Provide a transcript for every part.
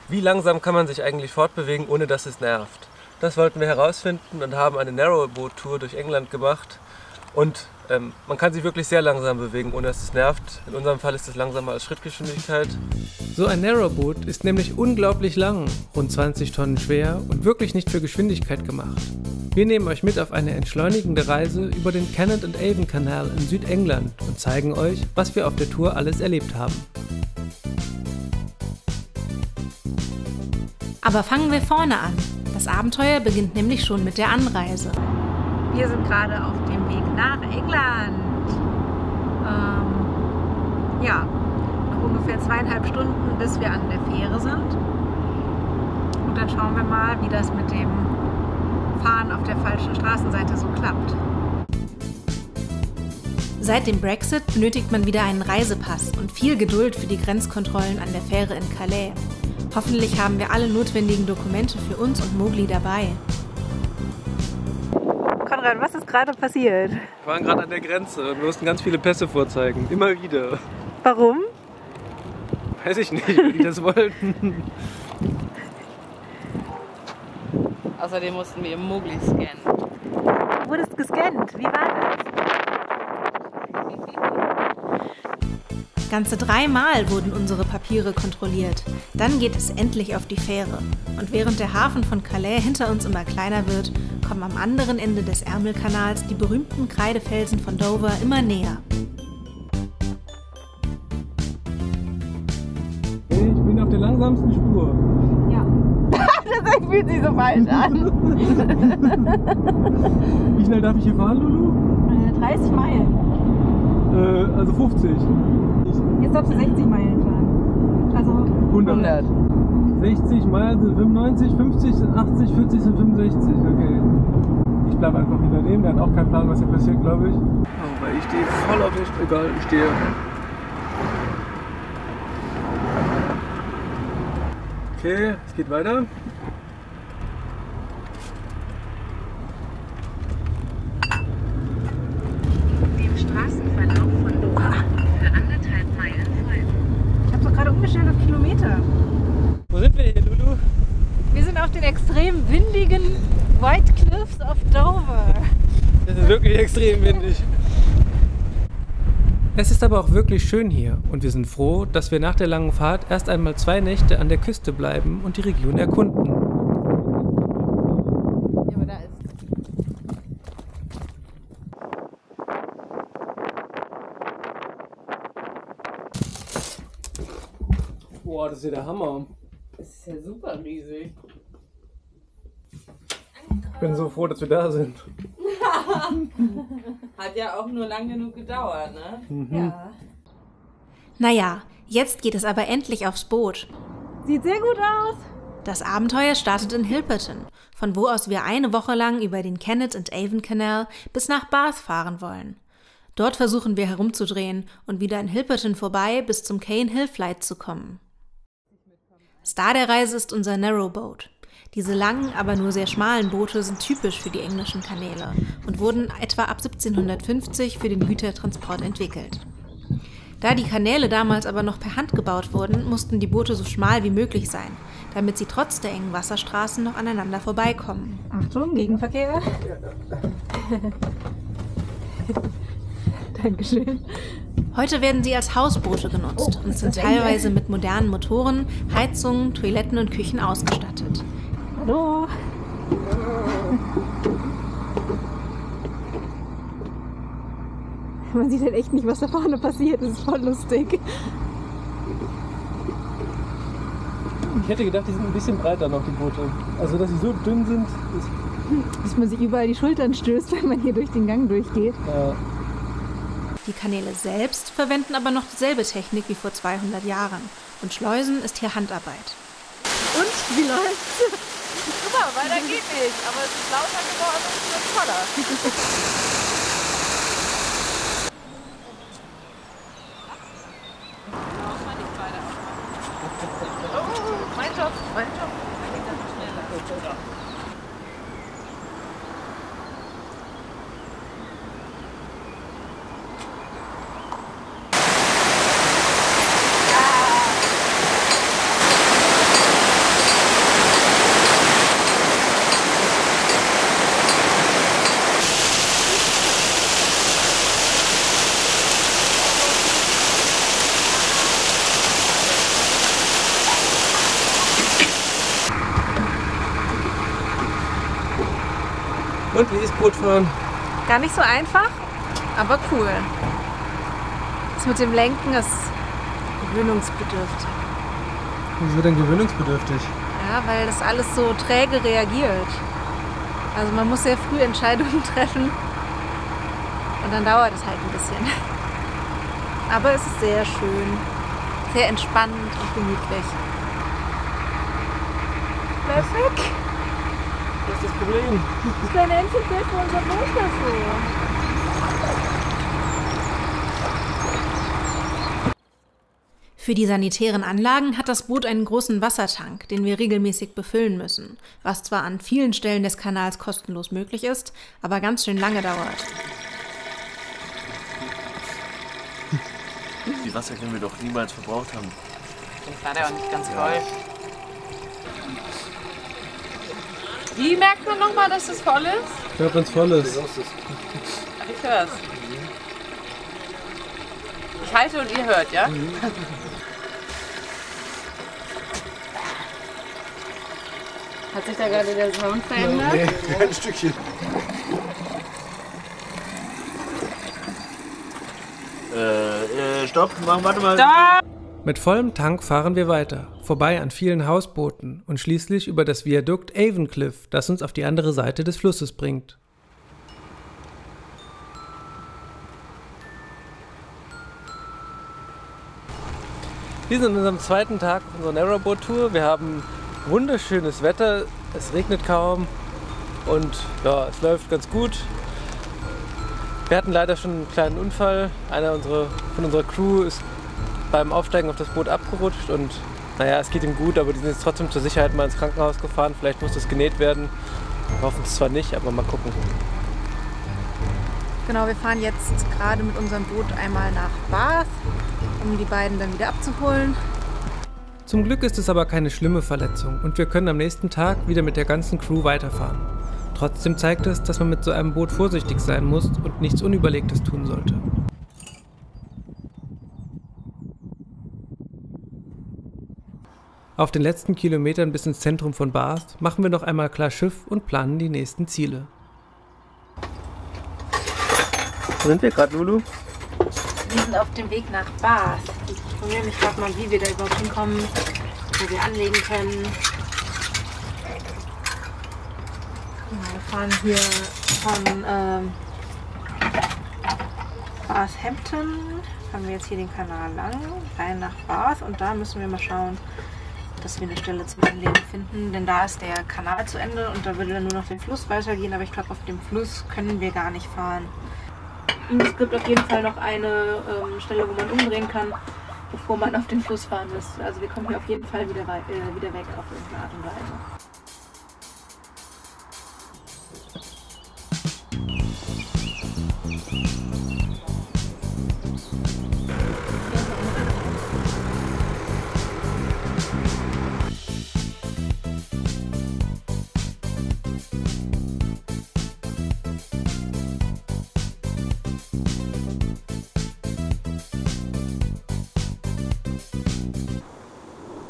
Wie langsam kann man sich eigentlich fortbewegen, ohne dass es nervt? Das wollten wir herausfinden und haben eine Narrowboat-Tour durch England gemacht. Und man kann sich wirklich sehr langsam bewegen, ohne dass es nervt. In unserem Fall ist es langsamer als Schrittgeschwindigkeit. So ein Narrowboat ist nämlich unglaublich lang, rund 20 Tonnen schwer und wirklich nicht für Geschwindigkeit gemacht. Wir nehmen euch mit auf eine entschleunigende Reise über den Kennet and Avon Canal in Südengland und zeigen euch, was wir auf der Tour alles erlebt haben. Aber fangen wir vorne an. Das Abenteuer beginnt nämlich schon mit der Anreise. Wir sind gerade auf dem Weg nach England. Ja, noch ungefähr 2,5 Stunden, bis wir an der Fähre sind. Und dann schauen wir mal, wie das mit dem Fahren auf der falschen Straßenseite so klappt. Seit dem Brexit benötigt man wieder einen Reisepass und viel Geduld für die Grenzkontrollen an der Fähre in Calais. Hoffentlich haben wir alle notwendigen Dokumente für uns und Mowgli dabei. Konrad, was ist gerade passiert? Wir waren gerade an der Grenze und wir mussten ganz viele Pässe vorzeigen. Immer wieder. Warum? Weiß ich nicht, wie die das wollten. Außerdem mussten wir Mowgli scannen. Du wurdest gescannt. Wie war das? Ganze 3 Mal wurden unsere Papiere kontrolliert. Dann geht es endlich auf die Fähre. Und während der Hafen von Calais hinter uns immer kleiner wird, kommen am anderen Ende des Ärmelkanals die berühmten Kreidefelsen von Dover immer näher. Ich bin auf der langsamsten Spur. Ja. Das fühlt sich so falsch an. Wie schnell darf ich hier fahren, Lulu? 30 Meilen. Also 50. Jetzt darfst du 60 Meilen fahren. Also 100. 60 Meilen sind 95, 50 sind 80, 40 sind 65. Okay. Ich bleibe einfach hinter dem, der hat auch keinen Plan, was hier passiert, glaube ich. Oh, weil ich stehe voll auf der egal, ich stehe. Okay, es geht weiter. dem Straßenverlauf von Dover für 1,5 Meilen folgen. Ich habe doch gerade umgestellt auf Kilometer. Wo sind wir hier, Lulu? Wir sind auf den extrem windigen White Cliffs of Dover. Es ist wirklich extrem windig. Es ist aber auch wirklich schön hier und wir sind froh, dass wir nach der langen Fahrt erst einmal 2 Nächte an der Küste bleiben und die Region erkunden. Ja, aber da ist. Boah, das ist ja der Hammer. Das ist ja super riesig. Ich bin so froh, dass wir da sind. Hat ja auch nur lang genug gedauert, ne? Ja. Naja, jetzt geht es aber endlich aufs Boot. Sieht sehr gut aus. Das Abenteuer startet in Hilperton, von wo aus wir eine Woche lang über den Kennet and Avon Canal bis nach Bath fahren wollen. Dort versuchen wir herumzudrehen und wieder in Hilperton vorbei bis zum Cane Hill Flight zu kommen. Star der Reise ist unser Narrowboat. Diese langen, aber nur sehr schmalen Boote sind typisch für die englischen Kanäle und wurden etwa ab 1750 für den Gütertransport entwickelt. Da die Kanäle damals aber noch per Hand gebaut wurden, mussten die Boote so schmal wie möglich sein, damit sie trotz der engen Wasserstraßen noch aneinander vorbeikommen. Achtung, Gegenverkehr. Dankeschön. Heute werden sie als Hausboote genutzt und sind teilweise mit modernen Motoren, Heizungen, Toiletten und Küchen ausgestattet. Hallo. Man sieht halt echt nicht, was da vorne passiert. Das ist voll lustig. Ich hätte gedacht, die sind ein bisschen breiter noch, die Boote. Also, dass sie so dünn sind, ist... Dass man sich überall die Schultern stößt, wenn man hier durch den Gang durchgeht. Ja. Die Kanäle selbst verwenden aber noch dieselbe Technik wie vor 200 Jahren. Und Schleusen ist hier Handarbeit. Und? Wie läuft's? Super, weiter geht nicht, aber es ist lauter geworden und es wird voller. Oh, mein Job, mein Job. Da geht das schneller. Und wie ist Bootfahren? Gar nicht so einfach, aber cool. Das mit dem Lenken ist gewöhnungsbedürftig. Wieso denn gewöhnungsbedürftig? Ja, weil das alles so träge reagiert. Also man muss sehr früh Entscheidungen treffen und dann dauert es halt ein bisschen. Aber es ist sehr schön, sehr entspannend und gemütlich. Bleib weg! Was ist das Problem? Das kleine Entchen fällt vor unser Boot davor. Für die sanitären Anlagen hat das Boot einen großen Wassertank, den wir regelmäßig befüllen müssen, was zwar an vielen Stellen des Kanals kostenlos möglich ist, aber ganz schön lange dauert. Die Wasser können wir doch niemals verbraucht haben. Ich war ja auch nicht ganz voll. Wie merkt man nochmal, dass es voll ist? Ich glaube, wenn es voll ist. Ach, ich hör's. Ich halte und ihr hört, ja? Hat sich da gerade der Sound verändert? Nee, kein Stückchen. Stopp, warte mal. Da! Mit vollem Tank fahren wir weiter, vorbei an vielen Hausbooten und schließlich über das Viadukt Avencliff, das uns auf die andere Seite des Flusses bringt. Wir sind in unserem zweiten Tag unserer Narrowboat-Tour. Wir haben wunderschönes Wetter, es regnet kaum und ja, es läuft ganz gut. Wir hatten leider schon einen kleinen Unfall. Einer von unserer Crew ist beim Aufsteigen auf das Boot abgerutscht und naja, es geht ihm gut, aber die sind jetzt trotzdem zur Sicherheit mal ins Krankenhaus gefahren. Vielleicht muss das genäht werden. Wir hoffen es zwar nicht, aber mal gucken. Genau, wir fahren jetzt gerade mit unserem Boot einmal nach Bath, um die beiden dann wieder abzuholen. Zum Glück ist es aber keine schlimme Verletzung und wir können am nächsten Tag wieder mit der ganzen Crew weiterfahren. Trotzdem zeigt es, dass man mit so einem Boot vorsichtig sein muss und nichts Unüberlegtes tun sollte. Auf den letzten Kilometern bis ins Zentrum von Bath machen wir noch einmal klar Schiff und planen die nächsten Ziele. Wo sind wir gerade, Lulu? Wir sind auf dem Weg nach Bath. Ich informiere mich gerade mal, wie wir da überhaupt hinkommen, wo wir anlegen können. Wir fahren hier von Bathampton, fahren wir jetzt hier den Kanal lang, rein nach Bath und da müssen wir mal schauen, dass wir eine Stelle zum Anlegen finden, denn da ist der Kanal zu Ende und da würde dann nur noch den Fluss weitergehen, aber ich glaube, auf dem Fluss können wir gar nicht fahren. Und es gibt auf jeden Fall noch eine Stelle, wo man umdrehen kann, bevor man auf den Fluss fahren müsste. Also wir kommen hier auf jeden Fall wieder weg auf irgendeine Art und Weise.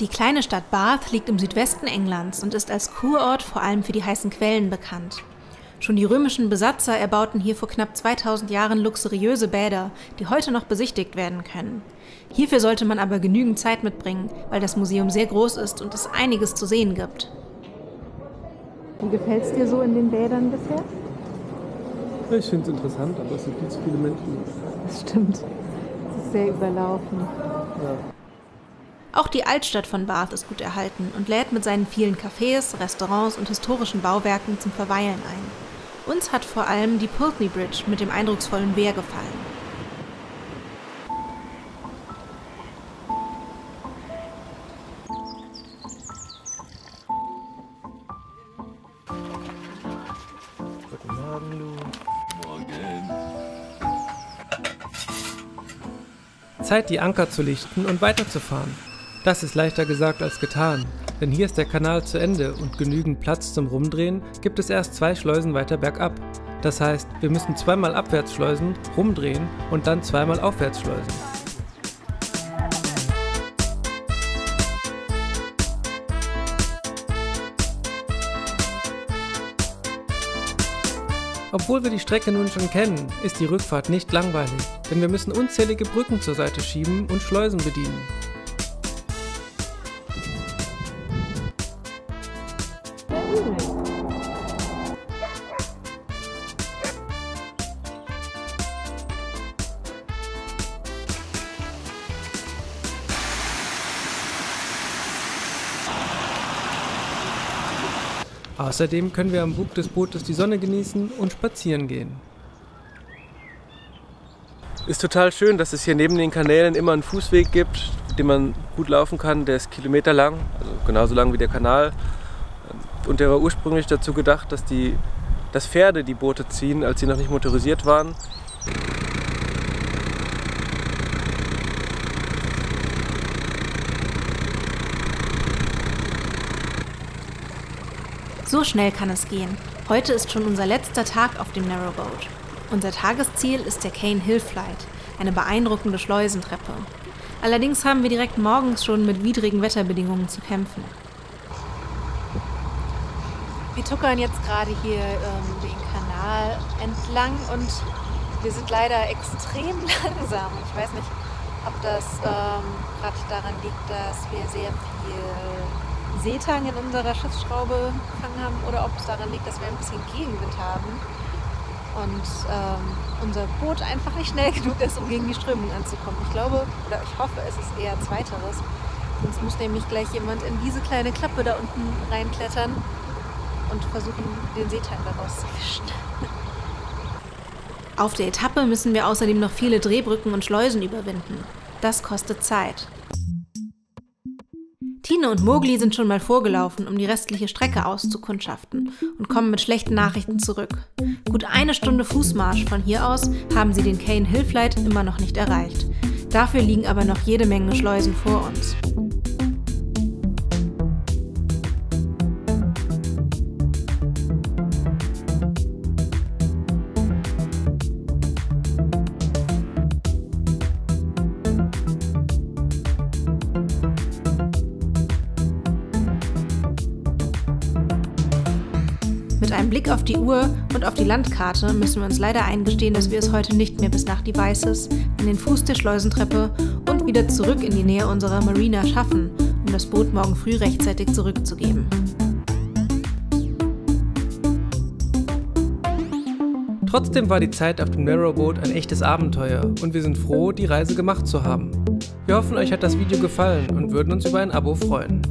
Die kleine Stadt Bath liegt im Südwesten Englands und ist als Kurort vor allem für die heißen Quellen bekannt. Schon die römischen Besatzer erbauten hier vor knapp 2000 Jahren luxuriöse Bäder, die heute noch besichtigt werden können. Hierfür sollte man aber genügend Zeit mitbringen, weil das Museum sehr groß ist und es einiges zu sehen gibt. Wie gefällt es dir so in den Bädern bisher? Ich finde es interessant, aber es sind viel zu viele Menschen. Das stimmt. Es ist sehr überlaufen. Ja. Auch die Altstadt von Bath ist gut erhalten und lädt mit seinen vielen Cafés, Restaurants und historischen Bauwerken zum Verweilen ein. Uns hat vor allem die Pulteney Bridge mit dem eindrucksvollen Wehr gefallen. Guten Morgen, Lu. Morgen. Zeit, die Anker zu lichten und weiterzufahren. Das ist leichter gesagt als getan, denn hier ist der Kanal zu Ende und genügend Platz zum Rumdrehen gibt es erst 2 Schleusen weiter bergab. Das heißt, wir müssen zweimal abwärts schleusen, rumdrehen und dann zweimal aufwärts schleusen. Obwohl wir die Strecke nun schon kennen, ist die Rückfahrt nicht langweilig, denn wir müssen unzählige Brücken zur Seite schieben und Schleusen bedienen. Außerdem können wir am Bug des Bootes die Sonne genießen und spazieren gehen. Ist total schön, dass es hier neben den Kanälen immer einen Fußweg gibt, den man gut laufen kann. Der ist kilometerlang, also genauso lang wie der Kanal. Und der war ursprünglich dazu gedacht, dass Pferde die Boote ziehen, als sie noch nicht motorisiert waren. So schnell kann es gehen. Heute ist schon unser letzter Tag auf dem Narrowboat. Unser Tagesziel ist der Cane Hill Flight, eine beeindruckende Schleusentreppe. Allerdings haben wir direkt morgens schon mit widrigen Wetterbedingungen zu kämpfen. Wir tuckern jetzt gerade hier den Kanal entlang und wir sind leider extrem langsam. Ich weiß nicht, ob das gerade daran liegt, dass wir sehr viel Seetang in unserer Schiffsschraube gefangen haben oder ob es daran liegt, dass wir ein bisschen Gegenwind haben und unser Boot einfach nicht schnell genug ist, um gegen die Strömung anzukommen. Ich glaube oder ich hoffe, es ist eher Zweiteres. Sonst muss nämlich gleich jemand in diese kleine Klappe da unten reinklettern und versuchen, den Seetang daraus zu fischen. Auf der Etappe müssen wir außerdem noch viele Drehbrücken und Schleusen überwinden. Das kostet Zeit. Tine und Mowgli sind schon mal vorgelaufen, um die restliche Strecke auszukundschaften und kommen mit schlechten Nachrichten zurück. Gut 1 Stunde Fußmarsch von hier aus haben sie den Cane Hill Flight immer noch nicht erreicht. Dafür liegen aber noch jede Menge Schleusen vor uns. Mit einem Blick auf die Uhr und auf die Landkarte müssen wir uns leider eingestehen, dass wir es heute nicht mehr bis nach Devices, an den Fuß der Schleusentreppe und wieder zurück in die Nähe unserer Marina schaffen, um das Boot morgen früh rechtzeitig zurückzugeben. Trotzdem war die Zeit auf dem Narrowboat ein echtes Abenteuer und wir sind froh, die Reise gemacht zu haben. Wir hoffen, euch hat das Video gefallen und würden uns über ein Abo freuen.